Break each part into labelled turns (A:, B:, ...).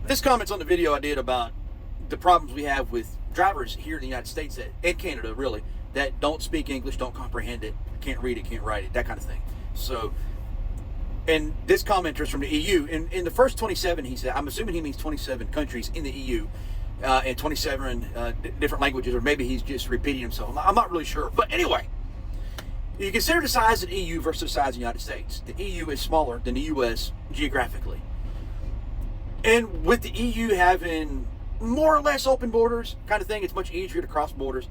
A: This comment's on the video I did about the problems we have with drivers here in the United States and Canada, really, that don't speak English, don't comprehend it, can't read it, can't write it, that kind of thing. So, and this commenter is from the EU. In the first 27, he said, I'm assuming he means 27 countries in the EU and 27 different languages, or maybe he's just repeating himself. I'm not really sure. But anyway, you consider the size of the EU versus the size of the United States. The EU is smaller than the US geographically. And with the EU having more or less open borders kind of thing, it's much easier to cross borders.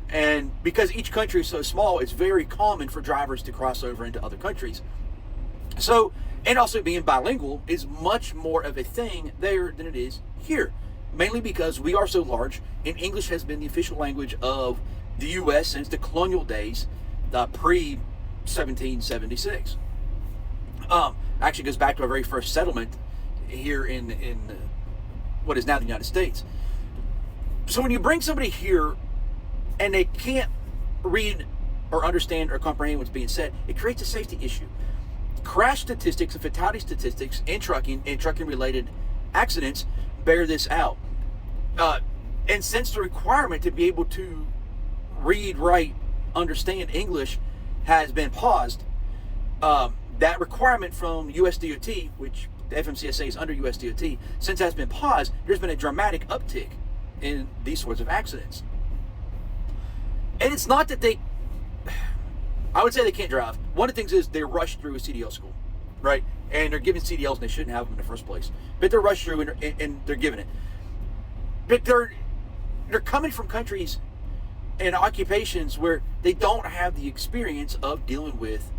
A: And because each country is so small, it's very common for drivers to cross over into other countries. So, and also being bilingual is much more of a thing there than it is here. Mainly because we are so large, and English has been the official language of the US since the colonial days, pre-1776. Actually goes back to our very first settlement here in what is now the United States. So when you bring somebody here and they can't read or understand or comprehend what's being said, it creates a safety issue. Crash statistics and fatality statistics in trucking and trucking related accidents bear this out. And since the requirement to be able to read, write, understand English has been paused, that requirement from USDOT, which the FMCSA is under USDOT, since that's been paused, there's been a dramatic uptick in these sorts of accidents. And it's not that I would say they can't drive. One of the things is they're rushed through a CDL school, right? And they're giving CDLs and they shouldn't have them in the first place. But they're rushed through and they're giving it. But they're coming from countries and occupations where they don't have the experience of dealing with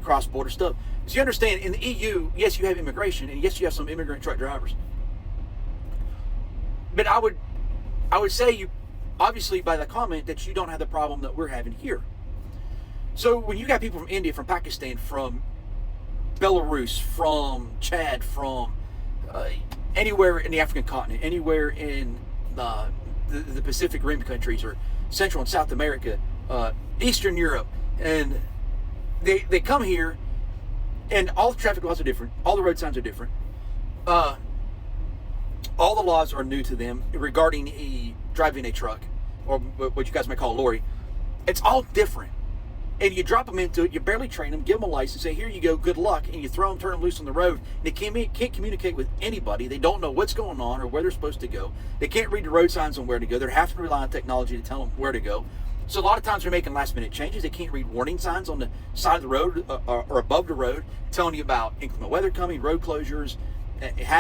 A: cross-border stuff. So you understand, in the EU, yes, you have immigration, and yes, you have some immigrant truck drivers. But I would say, you obviously by the comment, that you don't have the problem that we're having here. So when you got people from India, from Pakistan, from Belarus, from Chad, from anywhere in the African continent, anywhere in the Pacific Rim countries, or Central and South America, Eastern Europe, and they come here, and all the traffic laws are different, all the road signs are different, all the laws are new to them regarding driving a truck, or what you guys might call a lorry. It's all different. And you drop them into it, you barely train them, give them a license, say, here you go, good luck, and you throw them, turn them loose on the road. They can't communicate with anybody. They don't know what's going on or where they're supposed to go. They can't read the road signs on where to go. They're having to rely on technology to tell them where to go. So a lot of times they're making last-minute changes. They can't read warning signs on the side of the road or above the road, telling you about inclement weather coming, road closures,